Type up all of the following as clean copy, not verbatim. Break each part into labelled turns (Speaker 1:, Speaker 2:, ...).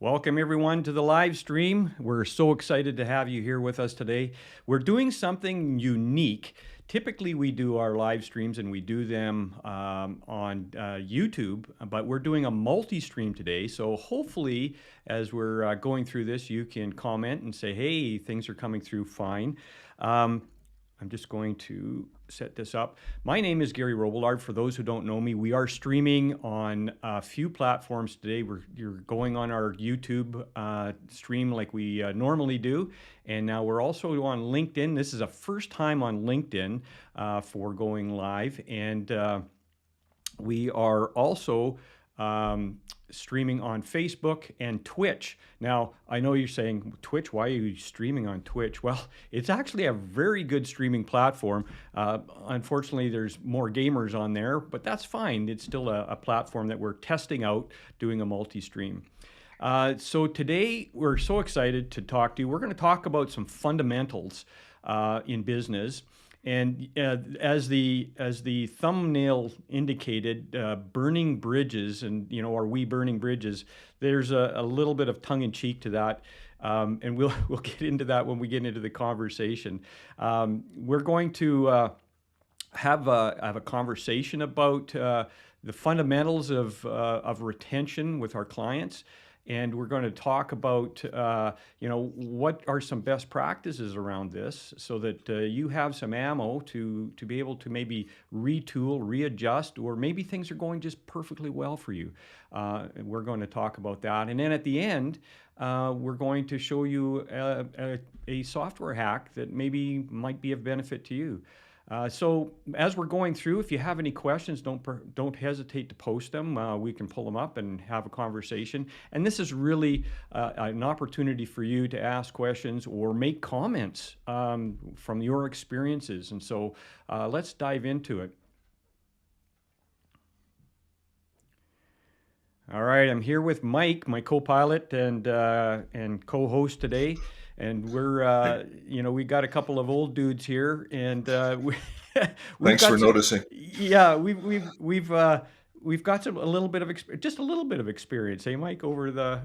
Speaker 1: Welcome everyone to the live stream. We're so excited to have you here with us today. We're doing something unique. Typically we do our live streams and we do them on YouTube, but we're doing a multi-stream today. So hopefully as we're going through this, you can comment and say, hey, things are coming through fine. I'm just going to set this up. My name is Gary Robillard. For those who don't know me, we are streaming on a few platforms today. You're going on our YouTube stream like we normally do. And now we're also on LinkedIn. This is a first time on LinkedIn for going live. And we are also streaming on Facebook and Twitch. Now, I know you're saying, Twitch, why are you streaming on Twitch? Well, it's actually a very good streaming platform. Unfortunately, there's more gamers on there, but that's fine. It's still a platform that we're testing out, doing a multi-stream. So today, we're so excited to talk to you. We're going to talk about some fundamentals in business. And as the thumbnail indicated, burning bridges, and are we burning bridges? There's a little bit of tongue in cheek to that, and we'll get into that when we get into the conversation. We're going to have a conversation about the fundamentals of retention with our clients. And we're going to talk about, what are some best practices around this so that you have some ammo to be able to maybe retool, readjust, or maybe things are going just perfectly well for you. We're going to talk about that. And then at the end, we're going to show you a software hack that maybe might be of benefit to you. So as we're going through, if you have any questions, don't hesitate to post them. We can pull them up and have a conversation. And this is really an opportunity for you to ask questions or make comments from your experiences. And so let's dive into it. All right, I'm here with Mike, my co-pilot and co-host today. And we're, we got a couple of old dudes here, and
Speaker 2: Thanks for noticing.
Speaker 1: Yeah, we've got a little bit of just a little bit of experience, hey, Mike, over the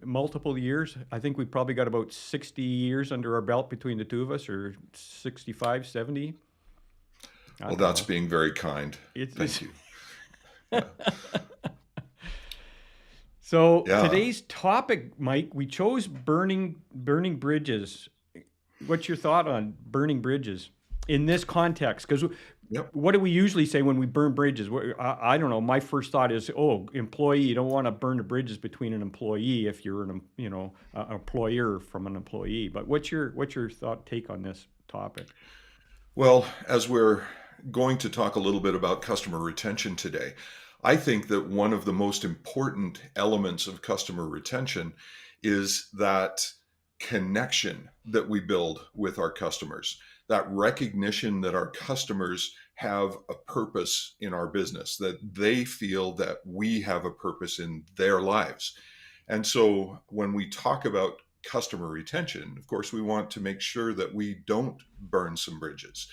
Speaker 1: multiple years. I think we've probably got about 60 years under our belt between the two of us, or 65, 70.
Speaker 2: Well, that's being very kind. Thank you. Yeah.
Speaker 1: So today's topic, Mike, we chose burning bridges. What's your thought on burning bridges in this context? Because what do we usually say when we burn bridges? I don't know. My first thought is, employee. You don't want to burn the bridges between an employee if you're an employer from an employee. But what's your take on this topic?
Speaker 2: Well, as we're going to talk a little bit about customer retention today, I think that one of the most important elements of customer retention is that connection that we build with our customers, that recognition that our customers have a purpose in our business, that they feel that we have a purpose in their lives. And so when we talk about customer retention, of course, we want to make sure that we don't burn some bridges.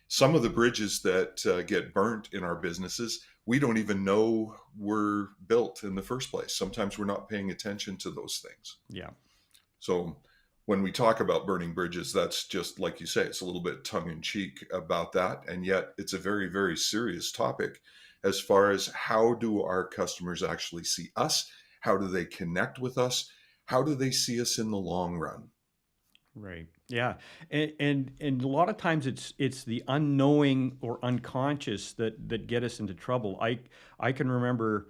Speaker 2: Some of the bridges that get burnt in our businesses, we don't even know were built in the first place. Sometimes we're not paying attention to those things.
Speaker 1: Yeah.
Speaker 2: So when we talk about burning bridges, that's just like you say, it's a little bit tongue in cheek about that. And yet it's a very, very serious topic as far as how do our customers actually see us? How do they connect with us? How do they see us in the long run?
Speaker 1: Right. Yeah. And a lot of times it's the unknowing or unconscious that get us into trouble. I can remember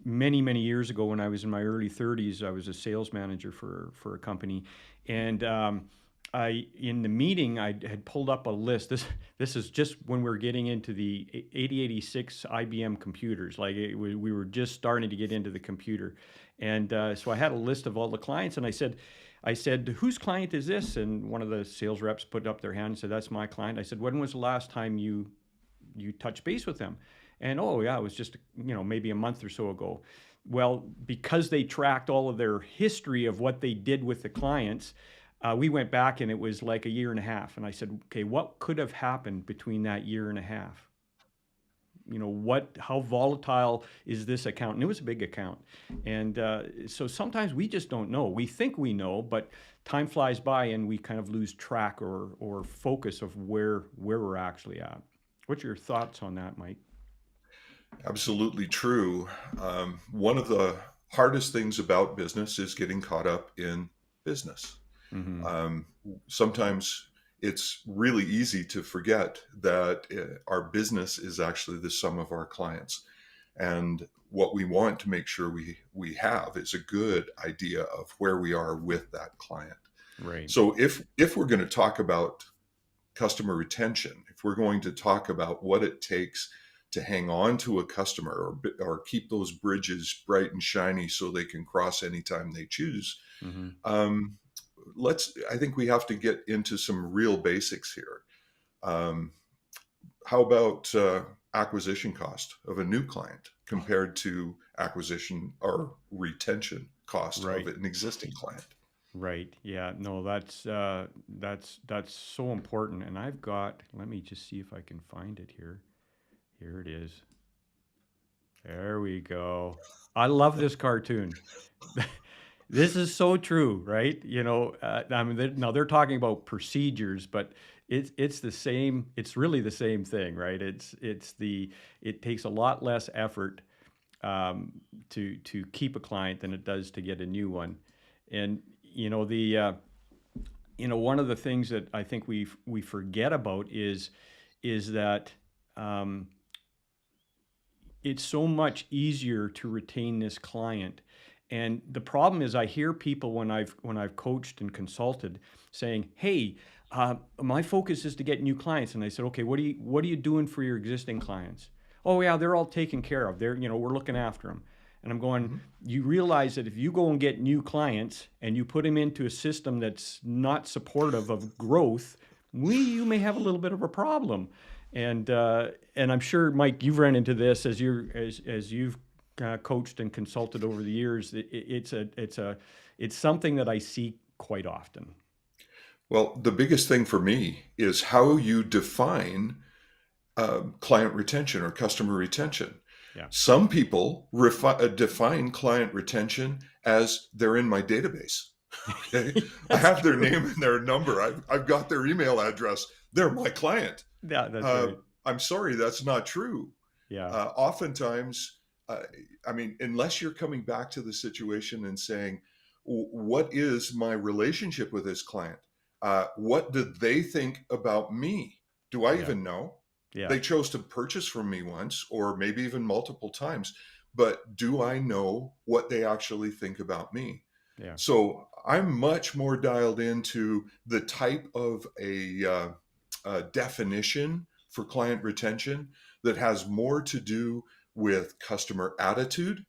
Speaker 1: many years ago when I was in my early 30s, I was a sales manager for a company, and in the meeting I had pulled up a list. This is just when we were getting into the 8086 IBM computers. Like we were just starting to get into the computer, and so I had a list of all the clients, and I said, whose client is this? And one of the sales reps put up their hand and said, that's my client. I said, when was the last time you touched base with them? And it was just maybe a month or so ago. Well, because they tracked all of their history of what they did with the clients, we went back and it was like a year and a half. And I said, okay, what could have happened between that year and a half? how volatile is this account? And it was a big account. And so sometimes we just don't know. We think we know, but time flies by and we kind of lose track or focus of where we're actually at. What's your thoughts on that, Mike?
Speaker 2: Absolutely true. One of the hardest things about business is getting caught up in business.
Speaker 1: Mm-hmm.
Speaker 2: Um, Sometimes it's really easy to forget that our business is actually the sum of our clients. And what we want to make sure we have is a good idea of where we are with that client.
Speaker 1: Right.
Speaker 2: So if we're going to talk about customer retention, if we're going to talk about what it takes to hang on to a customer or keep those bridges bright and shiny so they can cross anytime they choose,
Speaker 1: Mm-hmm.
Speaker 2: um, I think we have to get into some real basics here. Um, how about acquisition cost of a new client compared to acquisition or retention cost of
Speaker 1: Right.
Speaker 2: an existing client?
Speaker 1: Right. Yeah. No, that's so important. And I've got. Let me just see if I can find it here. Here it is. There we go. I love this cartoon. This is so true, right? I mean, now they're talking about procedures, but it's the same. It's really the same thing, right? It takes a lot less effort to keep a client than it does to get a new one. And one of the things that I think we forget about is that um, it's so much easier to retain this client. And the problem is, I hear people when I've coached and consulted saying, "Hey, my focus is to get new clients." And I said, "Okay, what are you doing for your existing clients?" "Oh yeah, they're all taken care of. We're looking after them." And I'm going,
Speaker 2: Mm-hmm.
Speaker 1: you realize that if you go and get new clients and you put them into a system that's not supportive of growth, you may have a little bit of a problem. And I'm sure, Mike, you've run into this as you've coached and consulted over the years. It's something that I see quite often.
Speaker 2: Well, the biggest thing for me is how you define client retention or customer retention.
Speaker 1: Yeah.
Speaker 2: Some people define client retention as they're in my database. Okay, I
Speaker 1: That's
Speaker 2: have their
Speaker 1: true.
Speaker 2: name and their number. I've got their email address. They're my client.
Speaker 1: Yeah, that's
Speaker 2: Uh,
Speaker 1: right.
Speaker 2: I'm sorry, that's not true.
Speaker 1: Yeah.
Speaker 2: Oftentimes, uh, I mean, unless you're coming back to the situation and saying, what is my relationship with this client? What did they think about me? Do I
Speaker 1: Yeah.
Speaker 2: even know?
Speaker 1: Yeah.
Speaker 2: They chose to purchase from me once or maybe even multiple times, but do I know what they actually think about me?
Speaker 1: Yeah.
Speaker 2: So I'm much more dialed into the type of a definition for client retention that has more to do with customer attitude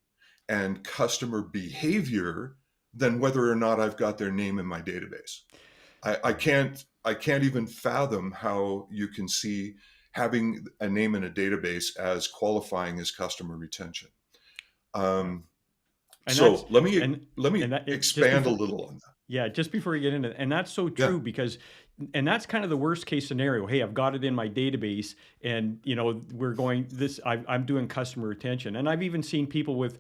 Speaker 2: and customer behavior than whether or not I've got their name in my database. I can't even fathom how you can see having a name in a database as qualifying as customer retention.
Speaker 1: Yeah.
Speaker 2: Um,
Speaker 1: And that's
Speaker 2: so let me
Speaker 1: and
Speaker 2: let me
Speaker 1: and that it just
Speaker 2: expand a
Speaker 1: before
Speaker 2: little on that.
Speaker 1: Yeah, just before we get into it, and that's so
Speaker 2: Yeah.
Speaker 1: true because, and that's kind of the worst case scenario. Hey, I've got it in my database, and we're going this. I'm doing customer retention, and I've even seen people with,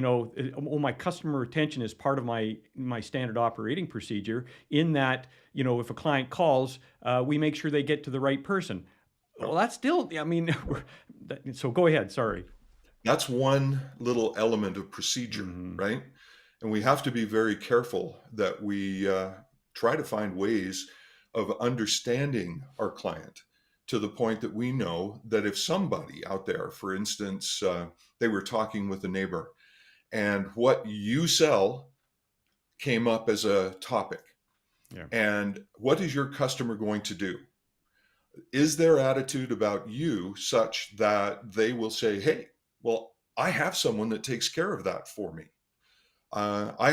Speaker 1: oh, my customer retention is part of my standard operating procedure. In that, if a client calls, we make sure they get to the right person. Well,
Speaker 2: Well,
Speaker 1: that's still, I mean, so go ahead. Sorry.
Speaker 2: that's one little element of procedure,
Speaker 1: Hmm.
Speaker 2: right? And we have to be very careful that we try to find ways of understanding our client to the point that we know that if somebody out there, for instance, they were talking with a neighbor and what you sell came up as a topic,
Speaker 1: Yeah.
Speaker 2: and what is your customer going to do? Is their attitude about you such that they will say, hey, well, I have someone that takes care of that for me. I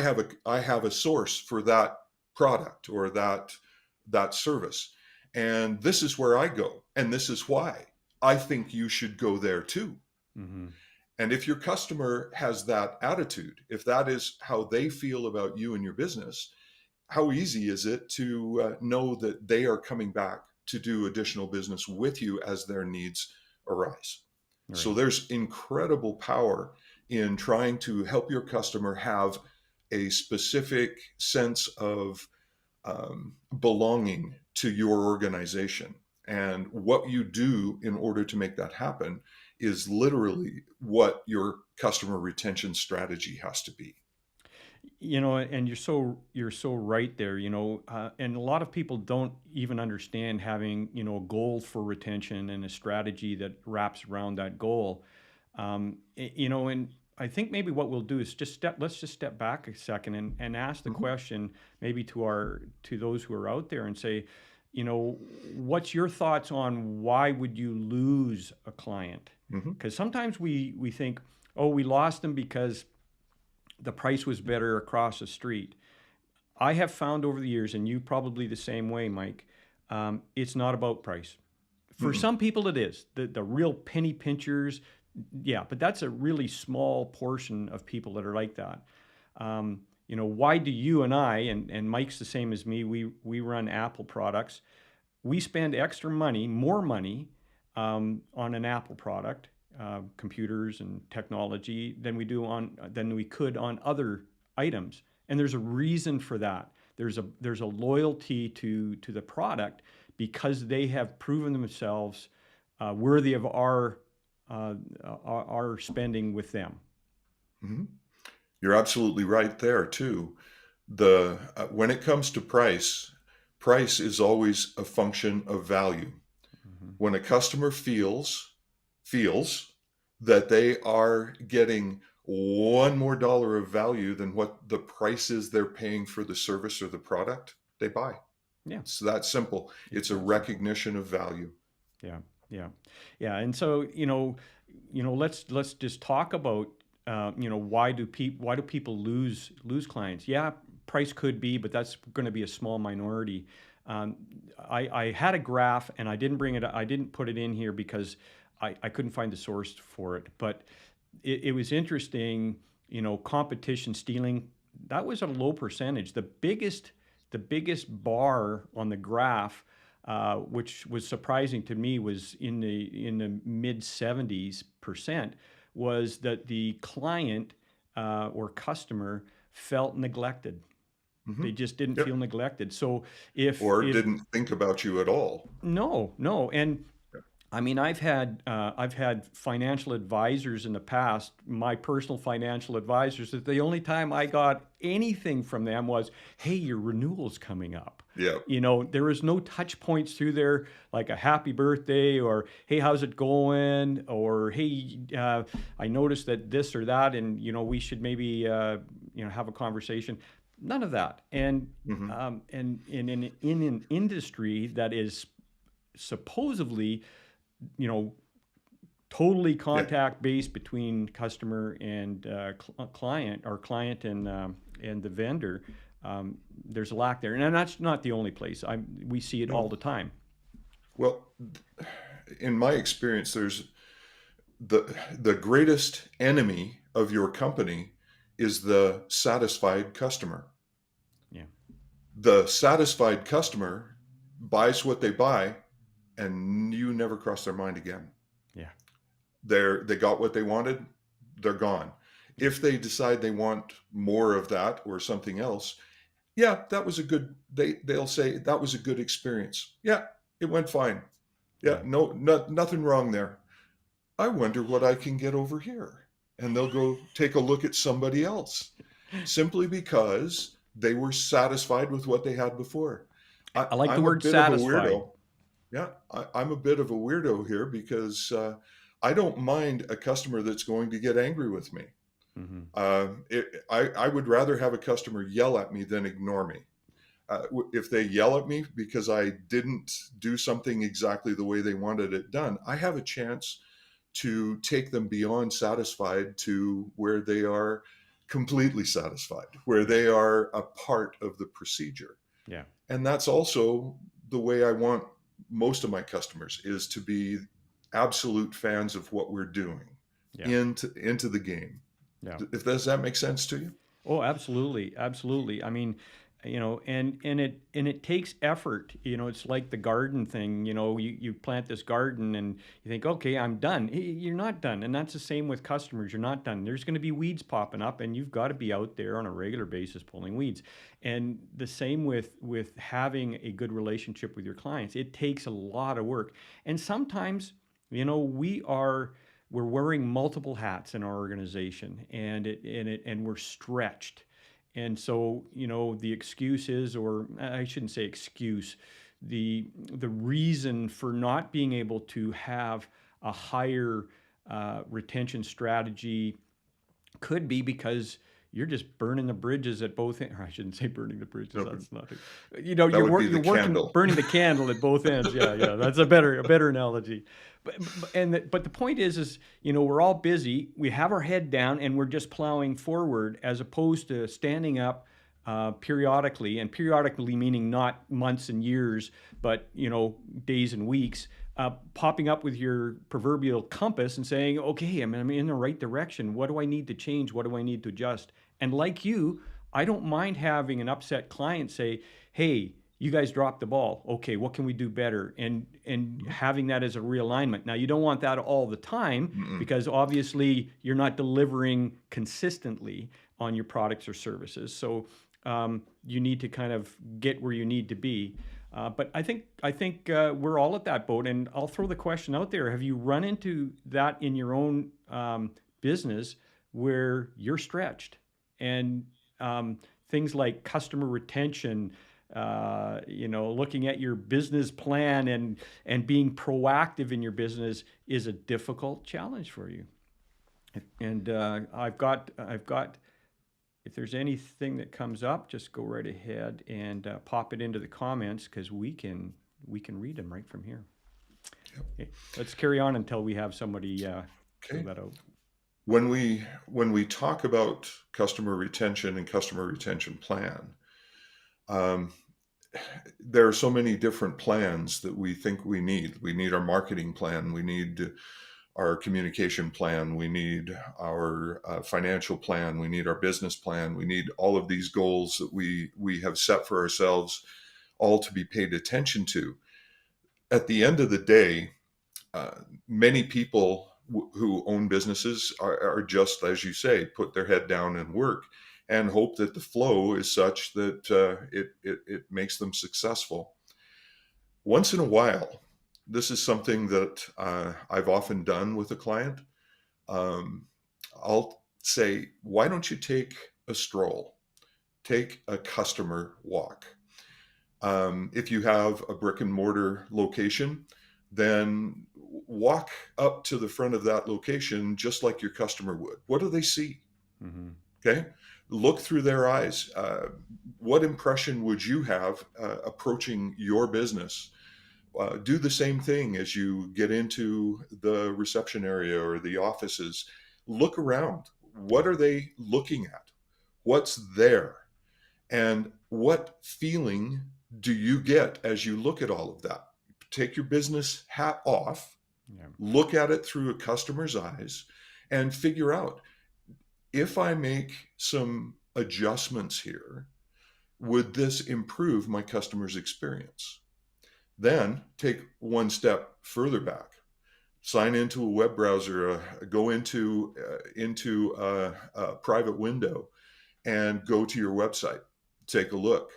Speaker 2: have a source for that product or that service, and this is where I go, and this is why I think you should go there too.
Speaker 1: Hmm.
Speaker 2: And if your customer has that attitude, if that is how they feel about you and your business, how easy is it to know that they are coming back to do additional business with you as their needs arise? So
Speaker 1: Right.
Speaker 2: there's incredible power in trying to help your customer have a specific sense of belonging to your organization. And what you do in order to make that happen is literally what your customer retention strategy has to be.
Speaker 1: And you're so right there. And a lot of people don't even understand having a goal for retention and a strategy that wraps around that goal. And I think maybe what we'll do is let's just step back a second and ask the
Speaker 2: Mhm,
Speaker 1: question maybe to those who are out there and say, what's your thoughts on why would you lose a client?
Speaker 2: mhm,
Speaker 1: Because sometimes we think, oh, we lost them because the price was better across the street. I have found over the years, and you probably the same way, Mike, it's not about price. For
Speaker 2: mm-mm,
Speaker 1: some people, it is. The real penny pinchers, yeah, but that's a really small portion of people that are like that. Why do you and I, and Mike's the same as me, we run Apple products. We spend extra money, more money, on an Apple product, computers and technology than we could on other items, and there's a reason for that. There's a loyalty to the product because they have proven themselves worthy of our spending with them.
Speaker 2: mhm. You're absolutely right there too. The When it comes to price, price is always a function of value.
Speaker 1: Hmm.
Speaker 2: When a customer feels that they are getting one more dollar of value than what the price is they're paying for the service or the product, they buy.
Speaker 1: Yeah,
Speaker 2: It's that simple.
Speaker 1: it's
Speaker 2: It's a
Speaker 1: that simple.
Speaker 2: recognition of value.
Speaker 1: Yeah, yeah, yeah. And so let's just talk about why do people lose clients? Yeah, price could be, but that's going to be a small minority. Um, I had a graph and I didn't put it in here because I couldn't find the source for it, but it was interesting. Competition stealing, that was a low percentage. The biggest bar on the graph, which was surprising to me, was in the mid 70s%, was that the client or customer felt neglected.
Speaker 2: Hmm.
Speaker 1: They just didn't
Speaker 2: Yep.
Speaker 1: feel neglected. So if
Speaker 2: Or didn't think about you at all.
Speaker 1: no, no, and
Speaker 2: Yep.
Speaker 1: I mean, I've had financial advisors in the past, my personal financial advisors, that the only time I got anything from them was, "Hey, your renewal's coming up."
Speaker 2: Yep.
Speaker 1: There was no touch points through there like a happy birthday or, "Hey, how's it going?" or, "Hey, I noticed that this or that, and we should maybe have a conversation." None of that. And
Speaker 2: Hmm.
Speaker 1: in an industry that is supposedly you know, totally
Speaker 2: Yeah.
Speaker 1: contact based between customer and client, or client and the vendor. There's a lack there, and that's not the only place. We see it all
Speaker 2: No.
Speaker 1: the time.
Speaker 2: Well, in my experience, there's the greatest enemy of your company is the satisfied customer.
Speaker 1: Yeah,
Speaker 2: The satisfied customer buys what they buy, and you never cross their mind again.
Speaker 1: yeah,
Speaker 2: They got what they wanted, they're gone.
Speaker 1: yeah,
Speaker 2: If they decide they want more of that or something else, yeah, that was a good. They'll say that was a good experience. Yeah, it went fine. Yeah,
Speaker 1: yeah,
Speaker 2: nothing wrong there. I wonder what I can get over here. And they'll go take a look at somebody else simply because they were satisfied with what they had before.
Speaker 1: I like the
Speaker 2: I'm a
Speaker 1: word
Speaker 2: bit of a
Speaker 1: satisfied.
Speaker 2: weirdo. Yeah, I'm a bit of a weirdo here because I don't mind a customer that's going to get angry with me.
Speaker 1: Hmm.
Speaker 2: I would rather have a customer yell at me than ignore me. If they yell at me because I didn't do something exactly the way they wanted it done, I have a chance to take them beyond satisfied to where they are completely satisfied, where
Speaker 1: Yeah,
Speaker 2: they are a part of the procedure.
Speaker 1: yeah,
Speaker 2: And that's also the way I want most of my customers is to be absolute fans of what we're doing
Speaker 1: yeah,
Speaker 2: into the game.
Speaker 1: yeah.
Speaker 2: If does that make sense to you?
Speaker 1: Oh, absolutely, absolutely. I mean, And it takes effort. It's like the garden thing. You plant this garden and you think, okay, I'm done. You're not done. And that's the same with customers. You're not done. There's going to be weeds popping up, and you've got to be out there on a regular basis pulling weeds. And the same with having a good relationship with your clients. It takes a lot of work. And sometimes, we're wearing multiple hats in our organization, and we're stretched. And so, the excuse is, or I shouldn't say excuse, the reason for not being able to have a higher retention strategy could be because you're just burning the bridges at both ends. I shouldn't say burning the bridges.
Speaker 2: No,
Speaker 1: That's not.
Speaker 2: that would be
Speaker 1: You're
Speaker 2: the
Speaker 1: working,
Speaker 2: candle.
Speaker 1: burning the candle at both ends. Yeah, yeah. That's a better analogy. But the point is, we're all busy. We have our head down, and we're just plowing forward, as opposed to standing up periodically, and periodically meaning not months and years, but days and weeks. Popping up with your proverbial compass and saying, okay, I'm in the right direction. What do I need to change? What do I need to adjust? And like you, I don't mind having an upset client say, hey, you guys dropped the ball. Okay, what can we do better? And having that as a realignment. Now, you don't want that all the time,
Speaker 2: Mm-mm.
Speaker 1: because obviously you're not delivering consistently on your products or services. So you need to kind of get where you need to be. But I think we're all at that boat, and I'll throw the question out there: have you run into that in your own business where you're stretched, and things like customer retention, looking at your business plan and being proactive in your business is a difficult challenge for you? And I've got. If there's anything that comes up, just go right ahead and pop it into the comments, because we can read them right from here.
Speaker 2: Yep.
Speaker 1: Okay, let's carry on until we have somebody fill
Speaker 2: Okay.
Speaker 1: that out.
Speaker 2: When we talk about customer retention and customer retention plan, um, there are so many different plans that we think we need. We need our marketing plan. We need our communication plan. We need our financial plan. We need our business plan. We need all of these goals that we have set for ourselves, all to be paid attention to. At the end of the day, many people who own businesses are just, as you say, put their head down and work and hope that the flow is such that it makes them successful. Once in a while, this is something that I've often done with a client. Um, I'll say, why don't you take a stroll, take a customer walk? If you have a brick and mortar location, then walk up to the front of that location just like your customer would. What do they see?
Speaker 1: Mm-hmm.
Speaker 2: Okay. Look through their eyes. What impression would you have approaching your business? Do the same thing as you get into the reception area or the offices. Look around. What are they looking at? What's there? And what feeling do you get as you look at all of that? Take your business hat off,
Speaker 1: Yeah.
Speaker 2: look at it through a customer's eyes, and figure out, if I make some adjustments here, would this improve my customer's experience? Then take one step further back. Sign into a web browser, go into a private window, and go to your website. Take a look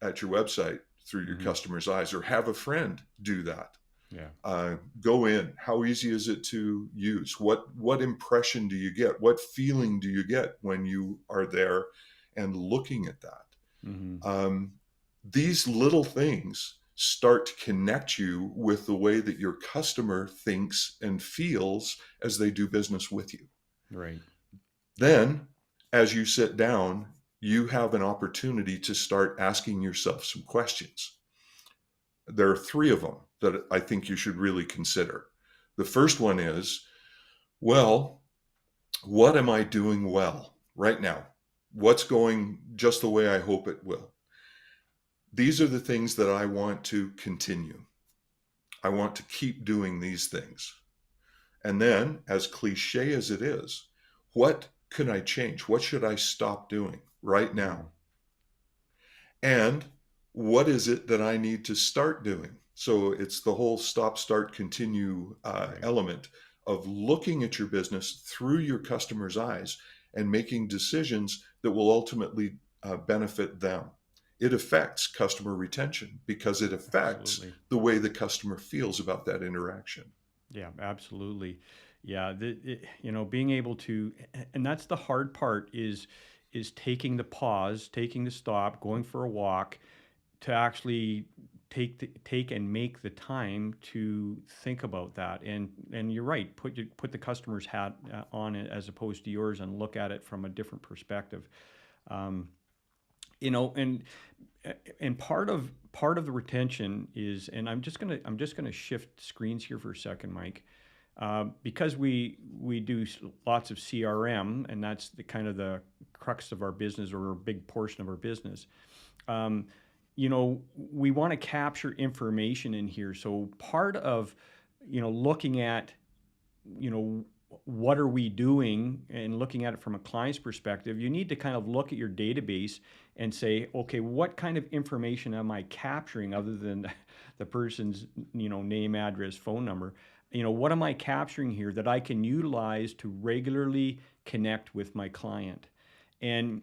Speaker 2: at your website through your
Speaker 1: Mm-hmm.
Speaker 2: customer's eyes, or have a friend do that.
Speaker 1: Yeah.
Speaker 2: Go in. How easy is it to use? What impression do you get? What feeling do you get when you are there and looking at that?
Speaker 1: Mm-hmm.
Speaker 2: These little things start to connect you with the way that your customer thinks and feels as they do business with you.
Speaker 1: Right.
Speaker 2: Then, as you sit down, you have an opportunity to start asking yourself some questions. There are three of them that I think you should really consider. The first one is, well, what am I doing well right now? What's going just the way I hope it will? These are the things that I want to continue. I want to keep doing these things. And then, as cliche as it is, what can I change? What should I stop doing right now? And what is it that I need to start doing? So it's the whole stop, start, continue
Speaker 1: Right.
Speaker 2: element of looking at your business through your customer's eyes and making decisions that will ultimately benefit them. It affects customer retention because it affects
Speaker 1: Absolutely.
Speaker 2: the way the customer feels about that interaction.
Speaker 1: Yeah, absolutely. Yeah, being able to, and that's the hard part is taking the pause, taking the stop, going for a walk, to actually take and make the time to think about that. And you're right, put the customer's hat on it as opposed to yours, and look at it from a different perspective. Um, you know, and part of the retention is, and I'm just gonna shift screens here for a second, Mike, because we do lots of CRM, and that's the kind of the crux of our business, or a big portion of our business. Um, we want to capture information in here. So part of, looking at, you know, what are we doing, and looking at it from a client's perspective, you need to kind of look at your database and say, okay, what kind of information am I capturing other than the person's, name, address, phone number? What am I capturing here that I can utilize to regularly connect with my client? And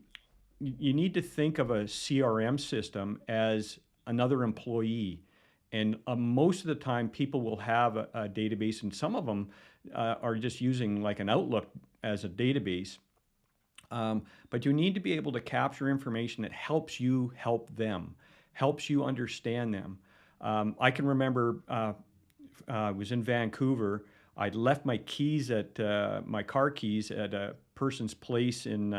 Speaker 1: you need to think of a CRM system as another employee. And most of the time, people will have a database, and some of them are just using like an Outlook as a database. But you need to be able to capture information that helps you help them, helps you understand them. I can remember I was in Vancouver. I'd left my keys at my car keys at a person's place in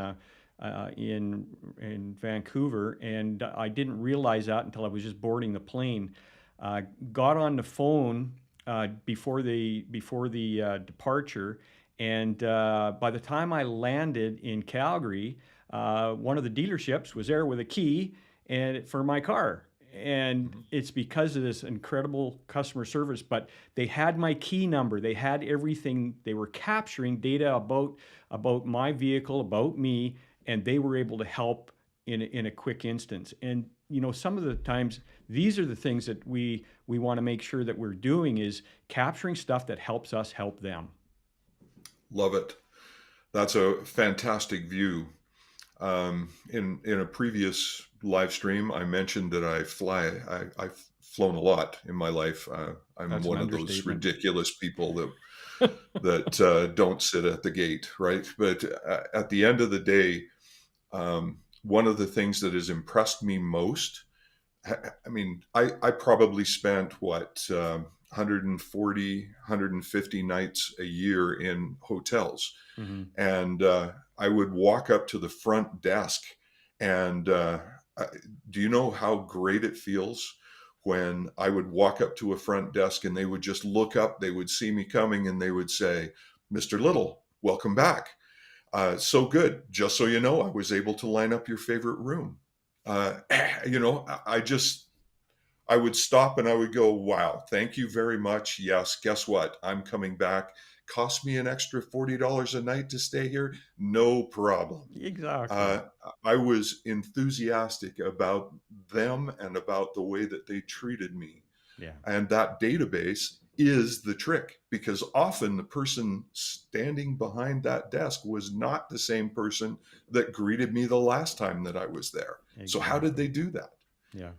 Speaker 1: Vancouver, and I didn't realize that until I was just boarding the plane. Got on the phone before the departure, and by the time I landed in Calgary, one of the dealerships was there with a key and for my car. And
Speaker 2: Mhm.
Speaker 1: it's because of this incredible customer service. But they had my key number. They had everything. They were capturing data about my vehicle, about me, and they were able to help in a quick instance. And some of the times, these are the things that we want to make sure that we're doing, is capturing stuff that helps us help them.
Speaker 2: Love it. That's a fantastic view. In a previous live stream, I mentioned that I fly. I've flown a lot in my life. I'm
Speaker 1: That's an
Speaker 2: one of those
Speaker 1: understatement.
Speaker 2: ridiculous people that don't sit at the gate, right? But at the end of the day, one of the things that has impressed me most, I mean, I probably spent what 140, 150 nights a year in hotels,
Speaker 1: Hmm.
Speaker 2: and I would walk up to the front desk, and I- do you know how great it feels when I would walk up to a front desk and they would just look up, they would see me coming, and they would say, "Mr. Little, welcome back. So good. Just so you know, I was able to line up your favorite room." Uh, I just I would stop and I would go, "Wow, thank you very much. Yes, guess what? I'm coming back. Cost me an extra $40 a night to stay here? No problem."
Speaker 1: Exactly.
Speaker 2: Uh, I was enthusiastic about them and about the way that they treated me.
Speaker 1: Yeah.
Speaker 2: And that database is the trick, because often the person standing behind that desk was not the same person that greeted me the last time that I was there. So, how did
Speaker 1: Exactly.
Speaker 2: they do that?
Speaker 1: Yeah. Yeah.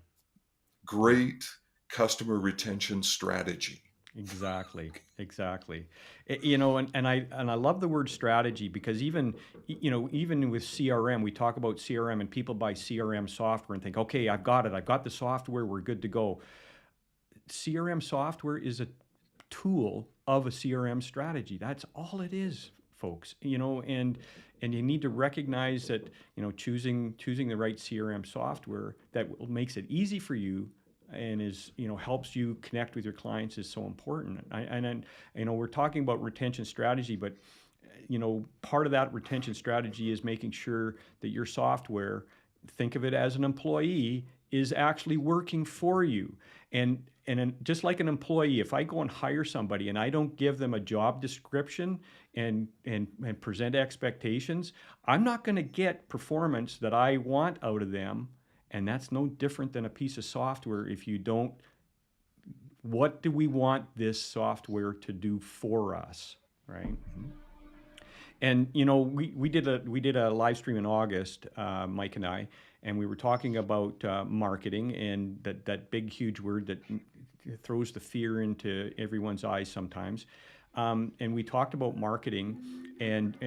Speaker 2: Great customer retention strategy.
Speaker 1: Exactly. Exactly. And I love the word strategy, because even with CRM, we talk about CRM, and people buy CRM software and think, okay, I've got it. I've got the software. We're good to go. CRM software is a tool of a CRM strategy. That's all it is, folks. And you need to recognize that, choosing the right CRM software that makes it easy for you, and is, helps you connect with your clients, is so important. We're talking about retention strategy, but part of that retention strategy is making sure that your software, think of it as an employee, is actually working for you. And just like an employee, if I go and hire somebody and I don't give them a job description and present expectations, I'm not going to get performance that I want out of them, And that's no different than a piece of software. If you don't, what do we want this software to do for us, right?
Speaker 2: Mhm.
Speaker 1: And we did a live stream in August, Mike and I, and we were talking about marketing and that big huge word that throws the fear into everyone's eyes sometimes. And we talked about marketing and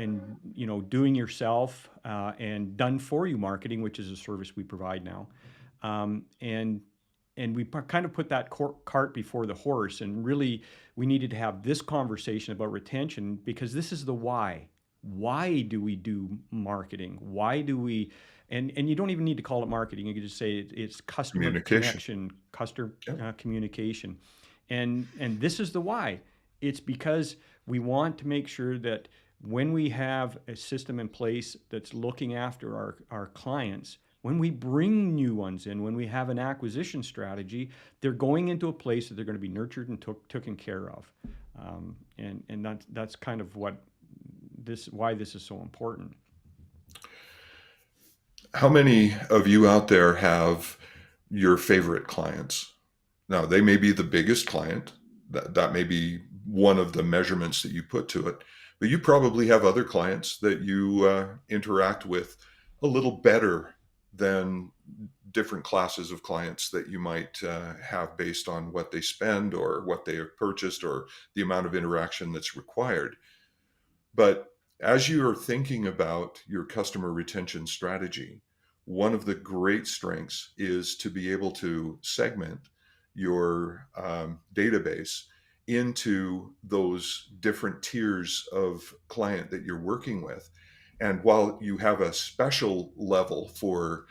Speaker 1: doing yourself and done for you marketing, which is a service we provide now. And we kind of put that cart before the horse, and really we needed to have this conversation about retention because this is the why. Why do we do marketing? Why do we? And you don't even need to call it marketing. You could just say it's customer
Speaker 2: Communication.
Speaker 1: connection, customer
Speaker 2: Yeah.
Speaker 1: communication, and this is the why. It's because we want to make sure that when we have a system in place that's looking after our clients, when we bring new ones in, when we have an acquisition strategy, they're going into a place that they're going to be nurtured and taken care of. And that's kind of why this is so important.
Speaker 2: How many of you out there have your favorite clients? Now, they may be the biggest client. That may be one of the measurements that you put to it. But you probably have other clients that you interact with a little better than different classes of clients that you might have based on what they spend or what they have purchased or the amount of interaction that's required. But as you are thinking about your customer retention strategy, one of the great strengths is to be able to segment your database into those different tiers of client that you're working with. And while you have a special level for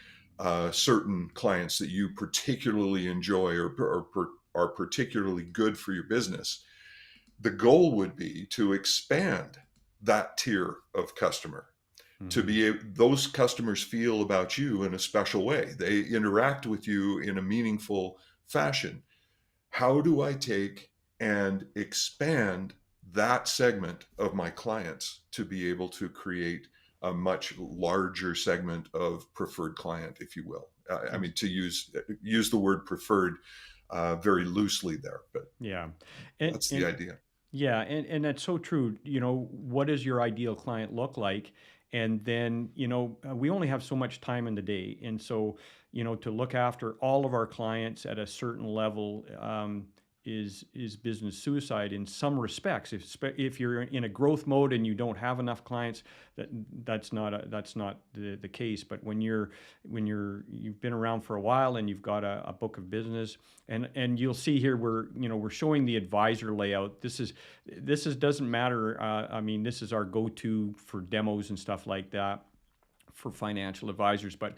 Speaker 2: certain clients that you particularly enjoy or are particularly good for your business, the goal would be to expand that tier of customer to
Speaker 1: Mm-hmm.
Speaker 2: be those customers feel about you in a special way. They interact with you in a meaningful fashion. How do I take and expand that segment of my clients to be able to create a much larger segment of preferred client, if you will? I mean, to use the word preferred very loosely there, but
Speaker 1: Yeah, and
Speaker 2: that's the
Speaker 1: and
Speaker 2: idea.
Speaker 1: yeah, and that's so true. What does your ideal client look like? And then, we only have so much time in the day, and so, to look after all of our clients at a certain level is business suicide in some respects. If you're in a growth mode and you don't have enough clients, that's not the case. But you've been around for a while and you've got a book of business, and you'll see here we're showing the advisor layout. This doesn't matter. I mean, this is our go-to for demos and stuff like that for financial advisors, but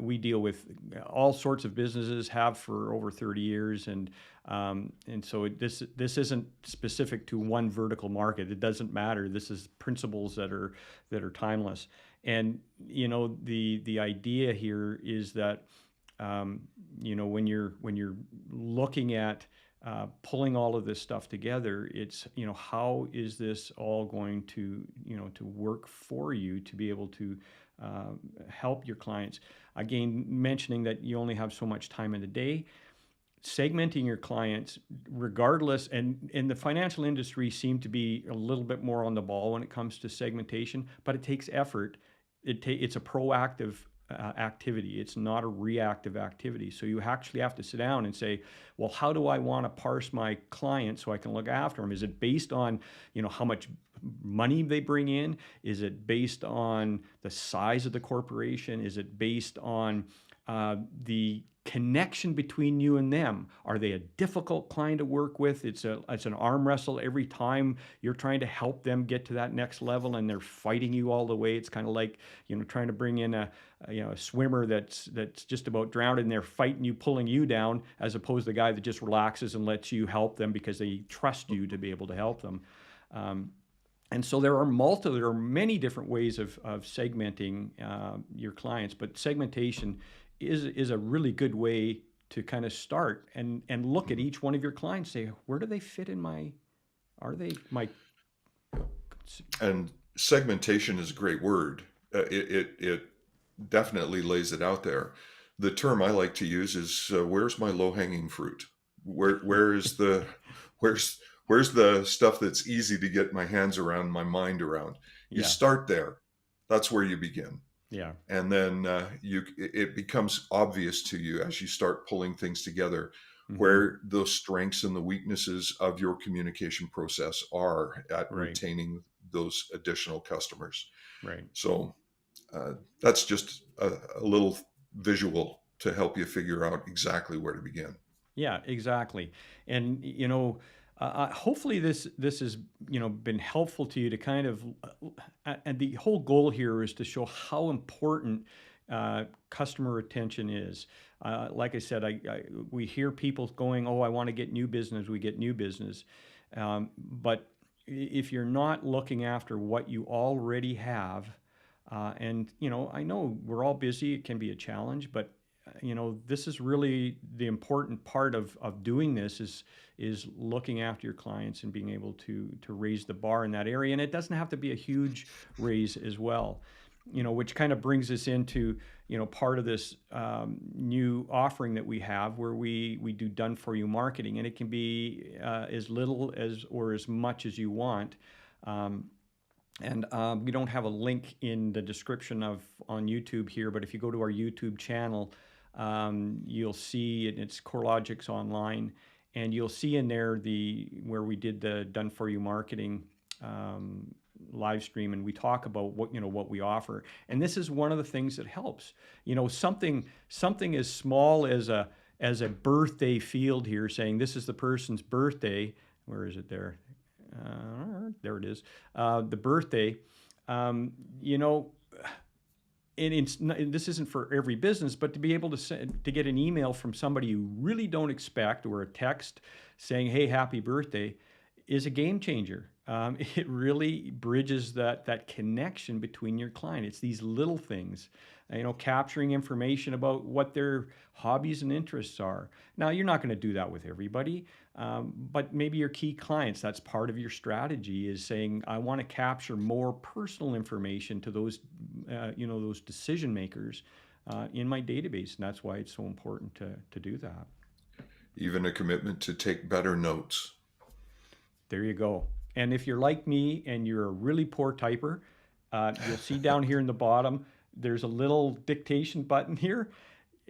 Speaker 1: we deal with all sorts of businesses, have for over 30 years, and so this isn't specific to one vertical market. It doesn't matter. This is principles that are timeless, and the idea here is that when you're looking at pulling all of this stuff together, it's how is this all going to work for you to be able to help your clients. Again, mentioning that you only have so much time in the day, segmenting your clients regardless, and in the financial industry seem to be a little bit more on the ball when it comes to segmentation, but it takes effort. It's a proactive activity. It's not a reactive activity. So you actually have to sit down and say, well, how do I want to parse my clients so I can look after them? Is it based on, how much money they bring in? Is it based on the size of the corporation? Is it based on the connection between you and them? Are they a difficult client to work with? It's an arm wrestle every time you're trying to help them get to that next level, and they're fighting you all the way. It's kind of like trying to bring in a swimmer that's just about drowned, and they're fighting you, pulling you down, as opposed to the guy that just relaxes and lets you help them because they trust you to be able to help them. And so there are many different ways of segmenting your clients, but segmentation is a really good way to kind of start and look at each one of your clients, say, where do they fit in are they my.
Speaker 2: And segmentation is a great word. It definitely lays it out there. the term I like to use is where's my low hanging fruit? Where is the where's where's the stuff that's easy to get my hands around, my mind around? You
Speaker 1: Yeah,
Speaker 2: start there. That's where you begin,
Speaker 1: yeah.
Speaker 2: and then it becomes obvious to you as you start pulling things together
Speaker 1: Hmm.
Speaker 2: where those strengths and the weaknesses of your communication process are at
Speaker 1: Right,
Speaker 2: retaining those additional customers.
Speaker 1: right.
Speaker 2: So uh, that's just a little visual to help you figure out exactly where to begin.
Speaker 1: Yeah, exactly. And hopefully this has been helpful to you to kind of, and the whole goal here is to show how important customer retention is. Like I said, we hear people going, "Oh, I want to get new business." We get new business, but if you're not looking after what you already have, and I know we're all busy; it can be a challenge, but this is really the important part of doing this is looking after your clients and being able to raise the bar in that area. And it doesn't have to be a huge raise as well, which kind of brings us into part of this new offering that we have where we do done for you marketing, and it can be as little as or as much as you want. um, and we don't have a link in the description of on YouTube here, but if you go to our YouTube channel, you'll see it's CoreLogix Online, and you'll see in there the where we did the done for you marketing um, live stream, and we talk about what we offer. And this is one of the things that helps. Something as small as a birthday field here, saying this is the person's birthday. Where is it there? There it is. The birthday. Um, you know, and this isn't for every business, but to be able to get an email from somebody you really don't expect or a text saying, "Hey, happy birthday," is a game changer. It really bridges that connection between your client. It's these little things, capturing information about what their hobbies and interests are. Now, you're not going to do that with everybody, but maybe your key clients, that's part of your strategy, is saying, I want to capture more personal information to those decision makers in my database. And that's why it's so important to do that.
Speaker 2: Even a commitment to take better notes.
Speaker 1: There you go. And if you're like me and you're a really poor typer, you'll see down here in the bottom, there's a little dictation button here.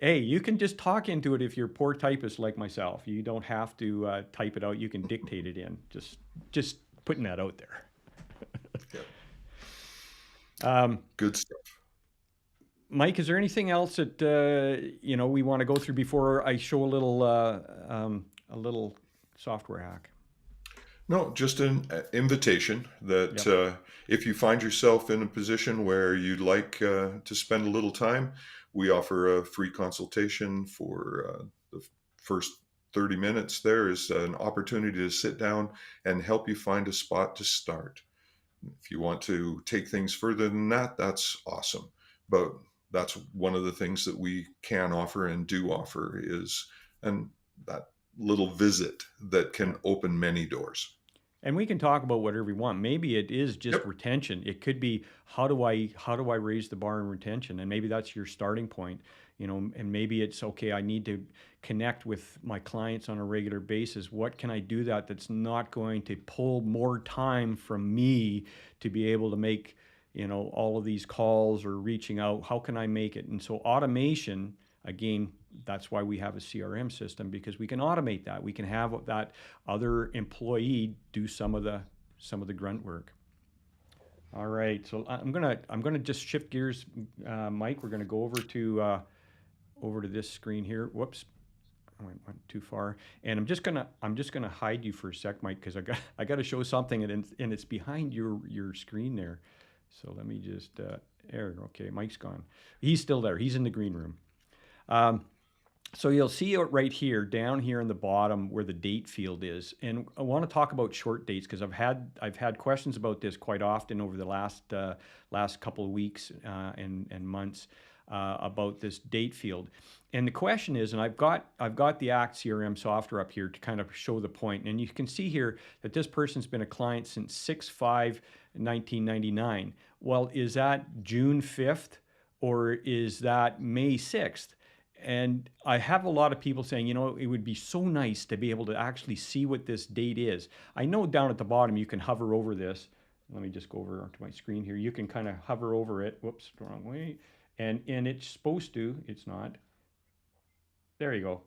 Speaker 1: Hey, you can just talk into it if you're a poor typist like myself. You don't have to type it out. You can dictate it in. Just putting that out there.
Speaker 2: Yep.
Speaker 1: Um,
Speaker 2: Good stuff.
Speaker 1: Mike, is there anything else that we want to go through before I show a little software hack?
Speaker 2: No, just an invitation that
Speaker 1: Yep.
Speaker 2: if you find yourself in a position where you'd like to spend a little time, we offer a free consultation for the first 30 minutes. There is an opportunity to sit down and help you find a spot to start. If you want to take things further than that, that's awesome. But that's one of the things that we can offer and do offer is and that little visit that
Speaker 1: Yeah.
Speaker 2: can open many doors.
Speaker 1: And we can talk about whatever we want. Maybe it is just
Speaker 2: Yep.
Speaker 1: retention. It could be how do I raise the bar in retention? And maybe that's your starting point. And maybe it's okay, I need to connect with my clients on a regular basis. What can I do that's not going to pull more time from me to be able to make, all of these calls or reaching out? How can I make it? And so automation, again, that's why we have a CRM system, because we can automate that. We can have that other employee do some of the grunt work. All right, so I'm gonna just shift gears, Mike. We're gonna go over to this screen here. Whoops, I went too far. And I'm just gonna hide you for a sec, Mike, because I got to show something, and it's behind your screen there. So let me just there. Okay, Mike's gone. He's still there. He's in the green room. Um, so you'll see it right here, down here in the bottom where the date field is. And I want to talk about short dates because I've had questions about this quite often over the last couple of weeks and months about this date field. And the question is, and I've got the Act CRM software up here to kind of show the point. And you can see here that this person's been a client since 6/5/1999. Well, is that June 5th or is that May 6th? And I have a lot of people saying, it would be so nice to be able to actually see what this date is. I know down at the bottom you can hover over this. Let me just go over to my screen here. You can kind of hover over it. Whoops, wrong way. And it's supposed to, it's not. There you go.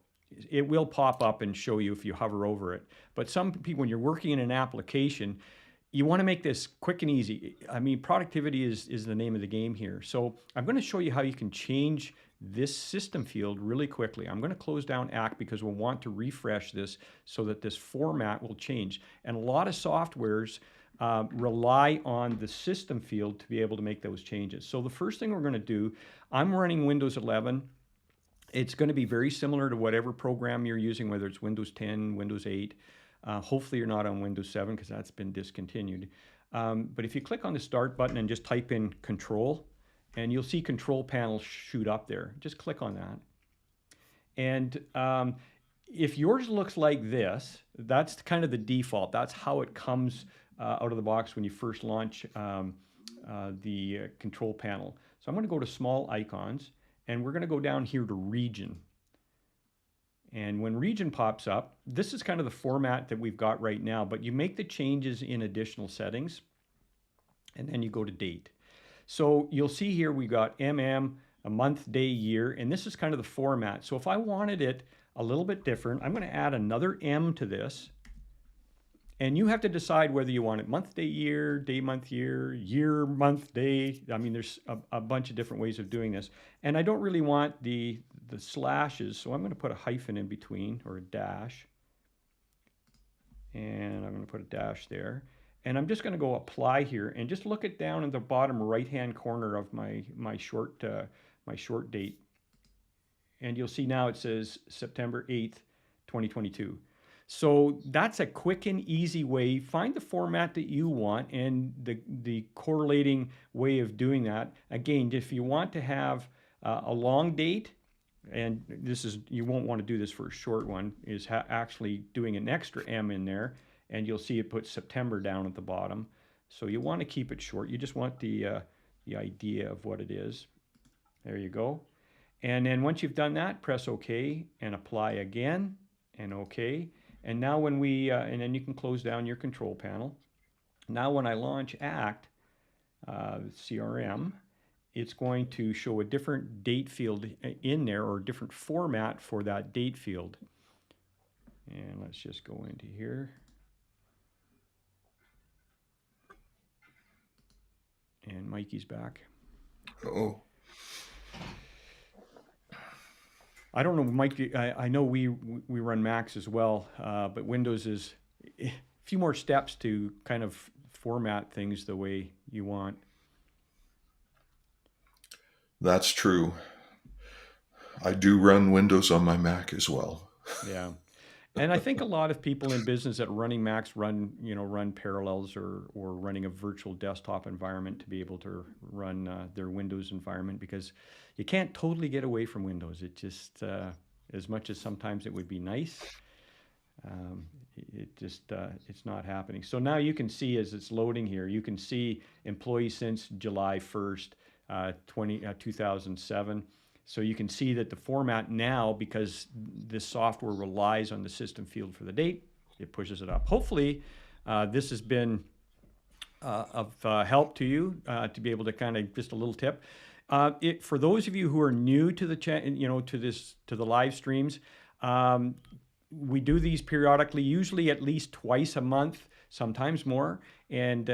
Speaker 1: It will pop up and show you if you hover over it. But some people, when you're working in an application, you want to make this quick and easy. I mean, productivity is the name of the game here. So I'm going to show you how you can change this system field really quickly. I'm going to close down ACT because we'll want to refresh this so that this format will change. And a lot of softwares rely on the system field to be able to make those changes. So the first thing we're going to do, I'm running Windows 11. It's going to be very similar to whatever program you're using, whether it's Windows 10, Windows 8. Hopefully you're not on Windows 7 because that's been discontinued. But if you click on the Start button and just type in Control, and you'll see Control Panel shoot up there. Just click on that. And if yours looks like this, that's kind of the default. That's how it comes out of the box when you first launch the Control Panel. So I'm going to go to Small Icons, and we're going to go down here to Region. And when region pops up, this is kind of the format that we've got right now, but you make the changes in additional settings, and then you go to date. So you'll see here we got MM, a month, day, year, and this is kind of the format. So if I wanted it a little bit different, I'm going to add another M to this, and you have to decide whether you want it month, month, year, month, day. I mean, there's a bunch of different ways of doing this. And I don't really want the slashes, so I'm going to put a hyphen in between, or a dash. And I'm going to put a dash there. And I'm just going to go apply here and just look it down in the bottom right-hand corner of my short date. And you'll see now it says September 8th, 2022. So that's a quick and easy way. Find the format that you want and the correlating way of doing that. Again, if you want to have a long date, and this is, you won't want to do this for a short one, is actually doing an extra M in there, and you'll see it puts September down at the bottom. So you want to keep it short. You just want the idea of what it is. There you go. And then once you've done that, press OK and apply again and OK. And now when we, and then you can close down your control panel. Now when I launch ACT, CRM, it's going to show a different date field in there, or a different format for that date field. And let's just go into here. And Mikey's back.
Speaker 2: Oh.
Speaker 1: I don't know, Mike, I know we run Macs as well, but Windows is a few more steps to kind of format things the way you want.
Speaker 2: That's true. I do run Windows on my Mac as well.
Speaker 1: Yeah. And I think a lot of people in business that are running Macs run Parallels or running a virtual desktop environment to be able to run their Windows environment, because you can't totally get away from Windows. It just, as much as sometimes it would be nice, it's not happening. So now you can see, as it's loading here, you can see employees since July 1st, 2007. So you can see that the format now, because this software relies on the system field for the date, it pushes it up. Hopefully, this has been of help to you to be able to kind of, just a little tip. For those of you who are new to the to the live streams, we do these periodically, usually at least twice a month, sometimes more. And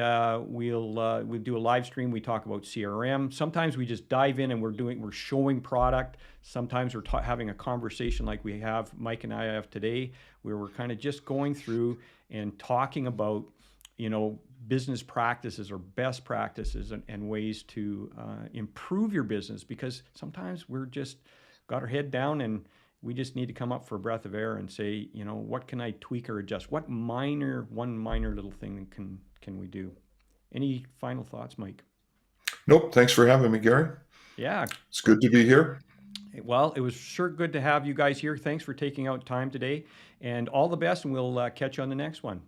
Speaker 1: we'll do a live stream. We talk about CRM. Sometimes we just dive in and we're showing product. Sometimes we're having a conversation like Mike and I have today, where we're kind of just going through and talking about, business practices or best practices and ways to improve your business, because sometimes we're just got our head down and we just need to come up for a breath of air and say, what can I tweak or adjust? What one minor little thing can we do? Any final thoughts, Mike?
Speaker 2: Nope. Thanks for having me, Gary.
Speaker 1: Yeah.
Speaker 2: It's good to be here.
Speaker 1: Well, it was sure good to have you guys here. Thanks for taking out time today, and all the best, and we'll catch you on the next one.